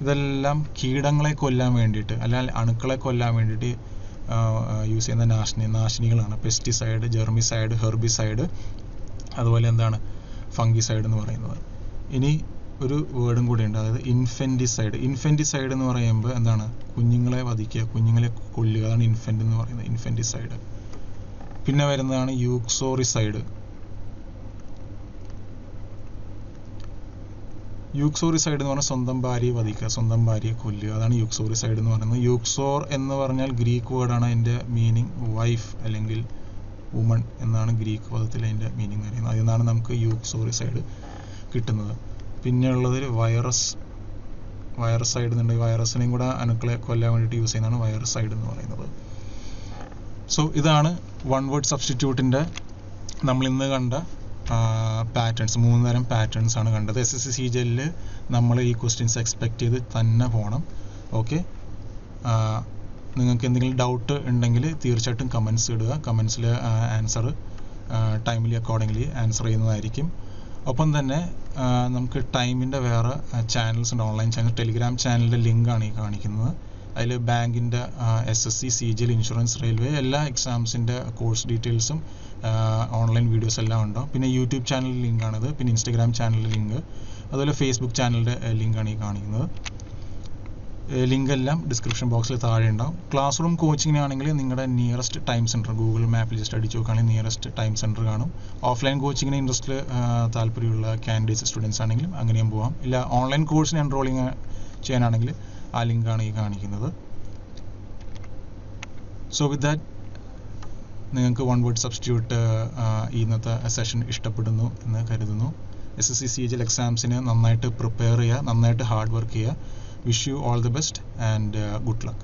ഇതെല്ലാം കീടങ്ങളെ കൊല്ലാൻ വേണ്ടിയിട്ട് അല്ലെങ്കിൽ അണുക്കളെ കൊല്ലാൻ വേണ്ടിയിട്ട് യൂസ് ചെയ്യുന്ന നാശിനികളാണ്. പെസ്റ്റിസൈഡ്, ജെർമിസൈഡ്, ഹെർബിസൈഡ്, അതുപോലെ എന്താണ് ഫംഗിസൈഡ് എന്ന് പറയുന്നത്. ഇനി ഒരു വേർഡും കൂടി ഉണ്ട്, അതായത് ഇൻഫെൻറ്റിസൈഡ്. ഇൻഫെൻറ്റിസൈഡ് എന്ന് പറയുമ്പോൾ എന്താണ്, കുഞ്ഞുങ്ങളെ വധിക്കുക, കുഞ്ഞുങ്ങളെ കൊല്ലുക, അതാണ് ഇൻഫെൻറ്റ് എന്ന് പറയുന്നത്, ഇൻഫെൻറ്റിസൈഡ്. പിന്നെ വരുന്നതാണ് യൂക്സോറിസൈഡ്. യൂക്സോറിസൈഡ് എന്ന് പറഞ്ഞാൽ സ്വന്തം ഭാര്യയെ വധിക്കുക, സ്വന്തം ഭാര്യയെ കൊല്ലുക, അതാണ് യൂക്സോറിസൈഡ് എന്ന് പറയുന്നത്. യൂക്സോർ എന്ന് പറഞ്ഞാൽ ഗ്രീക്ക് വേർഡാണ്. അതിൻ്റെ മീനിങ് വൈഫ് അല്ലെങ്കിൽ വുമൺ എന്നാണ് ഗ്രീക്ക് പദത്തിൽ അതിൻ്റെ മീനിങ് പറയുന്നത്. അതിൽ നിന്നാണ് നമുക്ക് യൂക്സോറിസൈഡ് കിട്ടുന്നത്. പിന്നെയുള്ളത് വൈറസൈഡ് എന്നുണ്ടെങ്കിൽ വൈറസിനെയും കൂടെ അണുക്കളെ കൊല്ലാൻ വേണ്ടിയിട്ട് യൂസ് ചെയ്യുന്നതാണ് വൈറസൈഡ് എന്ന് പറയുന്നത്. സോ ഇതാണ് വൺ വേർഡ് സബ്സ്റ്റിറ്റ്യൂട്ടിൻ്റെ നമ്മൾ ഇന്ന് കണ്ട പാറ്റേൺസ്. 3 തരം പാറ്റേൺസ് ആണ് കണ്ടത്. SSC CGL നമ്മൾ ഈ ക്വസ്റ്റ്യൻസ് എക്സ്പെക്ട് ചെയ്ത് തന്നെ പോകണം. ഓക്കെ, നിങ്ങൾക്ക് എന്തെങ്കിലും ഡൗട്ട് ഉണ്ടെങ്കിൽ തീർച്ചയായിട്ടും കമൻസ് ഇടുക. കമൻസിൽ ആൻസർ ടൈമിലി അക്കോർഡിംഗ്ലി ആൻസർ ചെയ്യുന്നതായിരിക്കും. ഒപ്പം തന്നെ നമുക്ക് ടൈമിൻ്റെ വേറെ ചാനൽസ് ഉണ്ട്, ഓൺലൈൻ ചാനൽ. ടെലിഗ്രാം ചാനലിൻ്റെ ലിങ്കാണ് ഈ കാണിക്കുന്നത്. അതിൽ ബാങ്കിൻ്റെ SSC CGL ഇൻഷുറൻസ് റെയിൽവേ എല്ലാ എക്സാംസിൻ്റെ കോഴ്സ് ഡീറ്റെയിൽസും ഓൺലൈൻ വീഡിയോസ് എല്ലാം ഉണ്ടാവും. പിന്നെ യൂട്യൂബ് ചാനലിൻ്റെ ലിങ്കാണിത്. പിന്നെ ഇൻസ്റ്റഗ്രാം ചാനലിൻ്റെ ലിങ്ക്, അതുപോലെ ഫേസ്ബുക്ക് ചാനലിൻ്റെ ലിങ്കാണ് ഈ കാണിക്കുന്നത്. ലിങ്ക് എല്ലാം ഡിസ്ക്രിപ്ഷൻ ബോക്സിൽ താഴെ ഉണ്ടാവും. ക്ലാസ് റൂം കോച്ചിങ്ങിനാണെങ്കിൽ നിങ്ങളുടെ നിയറസ്റ്റ് ടൈം സെൻറ്റർ ഗൂഗിൾ മാപ്പിൽ ജസ്റ്റ് അടിച്ച് നോക്കുകയാണെങ്കിൽ നിയറസ്റ്റ് ടൈം സെൻറ്റർ കാണും. ഓഫ്ലൈൻ കോച്ചിങ്ങിന് ഇൻട്രസ്റ്റിൽ താല്പര്യമുള്ള കാൻഡിഡേറ്റ്സ് സ്റ്റുഡൻസ് ആണെങ്കിലും അങ്ങനെയും പോകാം. ഇല്ല ഓൺലൈൻ കോഴ്സിന് എൻറോളിങ് ചെയ്യാനാണെങ്കിൽ ആ ലിങ്കാണ് ഈ കാണിക്കുന്നത്. സോ വിത്ത് ദാറ്റ് നിങ്ങൾക്ക് വൺ വേർഡ് സബ്സ്റ്റിറ്റ്യൂട്ട് ഇന്നത്തെ സെഷൻ ഇഷ്ടപ്പെടുന്നു എന്ന് കരുതുന്നു. SSC CGL എക്സാംസിന് നന്നായിട്ട് പ്രിപ്പയർ ചെയ്യുക, നന്നായിട്ട് ഹാർഡ് വർക്ക് ചെയ്യുക. Wish you all the best and good luck.